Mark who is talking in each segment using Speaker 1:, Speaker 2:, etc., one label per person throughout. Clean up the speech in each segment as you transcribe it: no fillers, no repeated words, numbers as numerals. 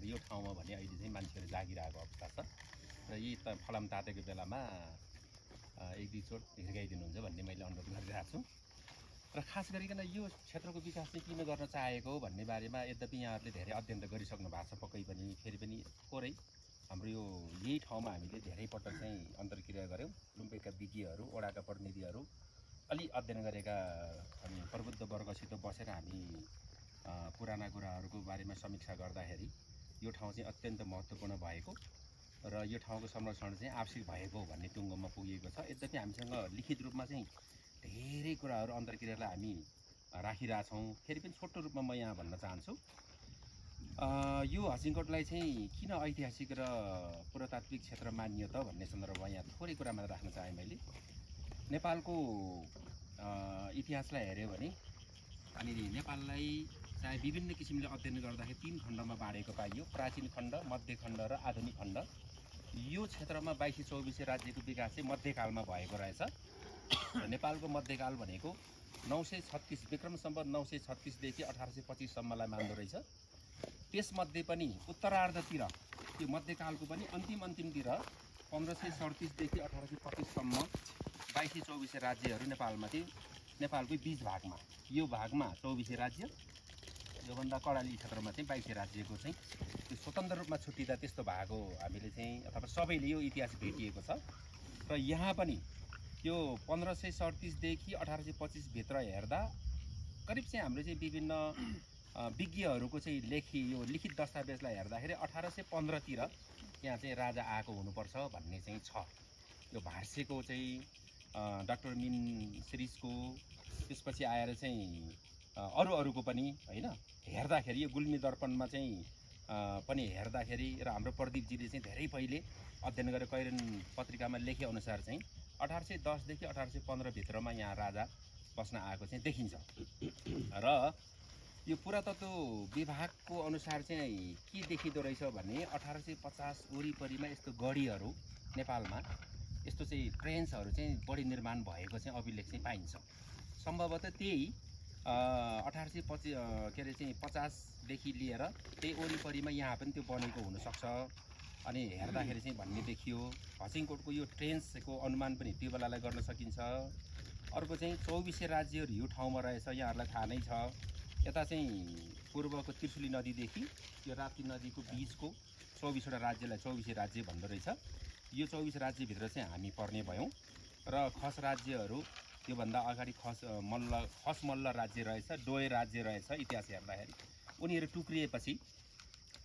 Speaker 1: गर्दाखेरि यो ठाउँमा भने अहिले चाहिँ मान्छेहरू जागिरहेको अवस्था छ र यी फलाम तातेको बेलामा एक दुई चोट हिर्काइदिनुहुन्छ भन्ने मैले अनुरोध गरिरहेको छु र खास गरिकन यो क्षेत्रको विकास चाहिँ किन गर्न चाहेको भन्ने बारेमा यद्यपि यहाँहरूले धेरै अध्ययन त गरिसक्नु भएको छ पक्कै पनि फेरि पनि थोरै हाम्रो यही ठाउँमा हामीले धेरै पटक चाहिँ अन्तर्क्रिया गऱ्यौँ लुम्पेका विज्ञहरू वडाका प्रतिनिधिहरू अलि अध्ययन गरेका अनि प्रबुद्ध वर्गसित बसेर हामी पुराना कुराहरूको बारेमा समीक्षा गर्दाखेरि यो ठाउँ चाहिँ अत्यन्त महत्त्वपूर्ण भएको र यो ठाउँको संरक्षण चाहिँ आवश्यक भएको भन्ने टुङ्गोमा पुगेको छ यद्यपि हामीसँग लिखित रूपमा चाहिँ धेरै कुराहरू अन्तर्क्रियालाई हामी राखिरहेछौँ फेरि पनि छोटो रूपमा म यहाँ भन्न चाहन्छु यो हसिङकोटलाई चाहिँ किन ऐतिहासिक र पुरातात्विक क्षेत्र मानियो त भन्ने सन्दर्भमा यहाँ थोरै कुरा मात्र राख्न चाहेँ मैले नेपालको इतिहासलाई हेऱ्यो भने अनि नेपाललाई चाहे विभिन्न किसिमले अध्ययन गर्दाखेरि 3 खण्डमा बाँडेको पाइयो प्राचीन खण्ड मध्यखण्ड र आधुनिक खण्ड यो क्षेत्रमा 2224 राज्यको विकास चाहिँ मध्यकालमा भएको रहेछ नेपालको मध्यकाल भनेको 936 विक्रम सम्वत 936 देखि 1825 सम्मलाई मान्दो रहेछ त्यसमध्ये पनि उत्तरार्धतिर त्यो मध्यकालको पनि अन्तिमतिर 1537 देखि 1825 सम्म 2224 राज्यहरू नेपालमा थियो नेपालकै बीच भागमा यो भागमा 24 राज्य योभन्दा कडाली क्षेत्रमा चाहिँ 22 राज्यको चाहिँ त्यो स्वतन्त्र रूपमा छुट्टिँदा त्यस्तो भएको हामीले चाहिँ अथवा सबैले यो इतिहास भेटिएको छ र यहाँ पनि यो 1537 देखि 1825 भित्र हेर्दा करिब चाहिँ हाम्रो चाहिँ विभिन्न विज्ञहरूको चाहिँ लिखित दस्तावेजलाई हेर्दाखेरि 1815 तिर यहाँ चाहिँ राजा आएको हुनुपर्छ भन्ने चाहिँ छ यो भार्सेको चाहिँ डाक्टर मिन सिरिजको त्यसपछि आएर चाहिँ अरूको पनि हैन हेर्दाखेरि यो गुल्मी दर्पणमा चाहिँ पनि हेर्दाखेरि र हाम्रो प्रदीपजीले चाहिँ धेरै पहिले अध्ययन गरेर कैरन पत्रिकामा लेखे अनुसार चाहिँ 1810 देखि 1815 भित्रमा यहाँ राजा बस्न आएको चाहिँ देखिन्छ र यो पुरातत्व विभागको अनुसार चाहिँ के देखिदो रहेछ भने 1850 वरिपरिमा यस्तो गढीहरू नेपालमा यस्तो चाहिँ ट्रेन्सहरू चाहिँ बढी निर्माण भएको चाहिँ अभिलेख चाहिँ पाइन्छ सम्भवतः त्यही 1850 देखि लिएर त्यही वरिपरिमा यहाँ पनि त्यो बनेको हुनसक्छ अनि हेर्दाखेरि चाहिँ भन्ने देखियो हसिङकोटको यो ट्रेन्सको अनुमान पनि त्यो बेलालाई गर्न सकिन्छ अर्को चाहिँ 24 राज्यहरू यो ठाउँमा रहेछ यहाँहरूलाई थाहा नै छ यता चाहिँ पूर्वको त्रिशुली नदीदेखि यो राप्ती नदीको बीचको 24 वटा राज्यलाई 24 राज्य भन्दो रहेछ यो 24 राज्यभित्र चाहिँ हामी पर्ने भयौँ र खस राज्यहरू योभन्दा अगाडि खस मल्ल राज्य रहेछ डोय राज्य रहेछ इतिहास हेर्दाखेरि उनीहरू टुक्रिएपछि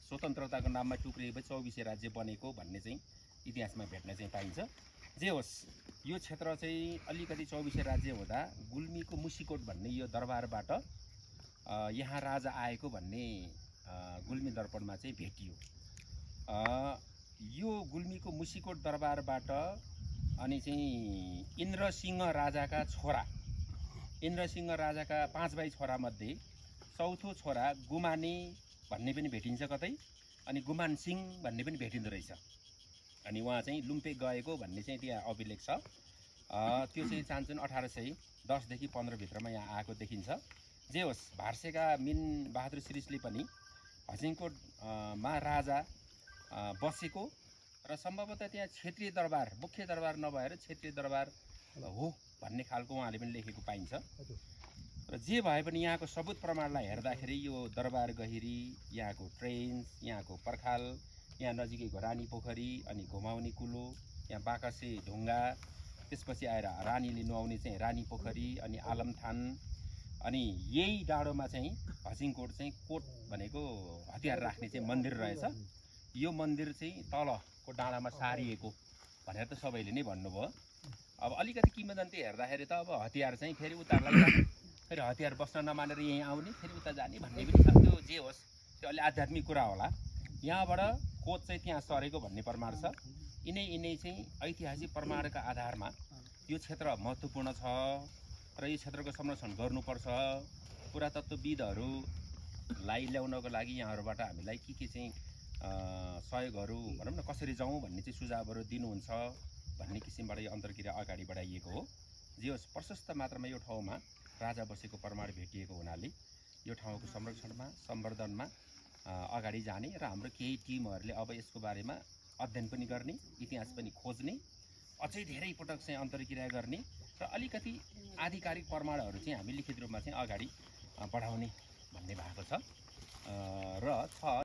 Speaker 1: स्वतन्त्रताको नाममा टुक्रिएपछि 24 राज्य बनेको भन्ने चाहिँ इतिहासमा भेट्न चाहिँ पाइन्छ जे होस् यो क्षेत्र चाहिँ अलिकति 24 राज्य हुँदा गुल्मीको मुसिकोट भन्ने यो दरबारबाट यहाँ राजा आएको भन्ने गुल्मी दर्पणमा चाहिँ भेटियो यो गुल्मीको मुसिकोट दरबारबाट अनि चाहिँ इन्द्रसिंह राजाका 5 भाइ छोरा मध्ये चौथो छोरा गुमाने भन्ने पनि भेटिन्छ कतै अनि गुमान सिंह भन्ने पनि भेटिँदो रहेछ अनि उहाँ चाहिँ लुम्पेक गएको भन्ने चाहिँ त्यहाँ अभिलेख छ त्यो चाहिँ चाहन्छन् 1810 देखि 15 भित्रमा यहाँ आएको देखिन्छ जे होस् भार्सेका मिन बहादुर सिरिजले पनि हसिङकोटमा राजा बसेको र सम्भवतः त्यहाँ क्षेत्रीय दरबार मुख्य दरबार नभएर क्षेत्रीय दरबार हो भन्ने खालको उहाँले पनि लेखेको पाइन्छ र जे भए पनि यहाँको सबुत प्रमाणलाई हेर्दाखेरि यो दरबार गहिरी यहाँको ट्रेन्स यहाँको पर्खाल यहाँ नजिकैको रानी पोखरी अनि घुमाउने कुलो यहाँ बाकसे ढुङ्गा त्यसपछि आएर रानीले नुहाउने चाहिँ रानी पोखरी अनि आलमथान अनि यही डाँडोमा चाहिँ हसिङकोट चाहिँ कोट भनेको हतियार राख्ने चाहिँ मन्दिर रहेछ यो मन्दिर चाहिँ तलको डाँडामा सारिएको भनेर त सबैले नै भन्नुभयो अब अलिकति किंवदन्ती हेर्दाखेरि त अब हतियार चाहिँ फेरि उतालाई जाने फेरि हतियार बस्न नमानेर यहीँ आउने फेरि उता जाने भन्ने पनि छ त्यो जे होस् त्यो अलि आध्यात्मिक कुरा होला यहाँबाट कोट चाहिँ त्यहाँ सरेको भन्ने प्रमाण छ यिनै चाहिँ ऐतिहासिक प्रमाणका आधारमा यो क्षेत्र महत्त्वपूर्ण छ र यो क्षेत्रको संरक्षण गर्नुपर्छ पुरातत्त्वविदहरूलाई ल्याउनको लागि यहाँहरूबाट हामीलाई के चाहिँ सहयोगहरू भनौँ न कसरी जाउँ भन्ने चाहिँ सुझावहरू दिनुहुन्छ भन्ने किसिमबाट यो अन्तर्क्रिया अगाडि बढाइएको हो जे होस् प्रशस्त मात्रामा यो ठाउँमा राजा बसेको प्रमाण भेटिएको हुनाले यो ठाउँको संरक्षणमा सम्वर्धनमा अगाडि जाने र हाम्रो केही टिमहरूले अब यसको बारेमा अध्ययन पनि गर्ने, इतिहास पनि खोज्ने, अझै धेरै पटक चाहिँ अन्तर्क्रिया गर्ने र अलिकति आधिकारिक प्रमाणहरू चाहिँ हामी लिखित रूपमा चाहिँ अगाडि बढाउने भन्ने भएको छ र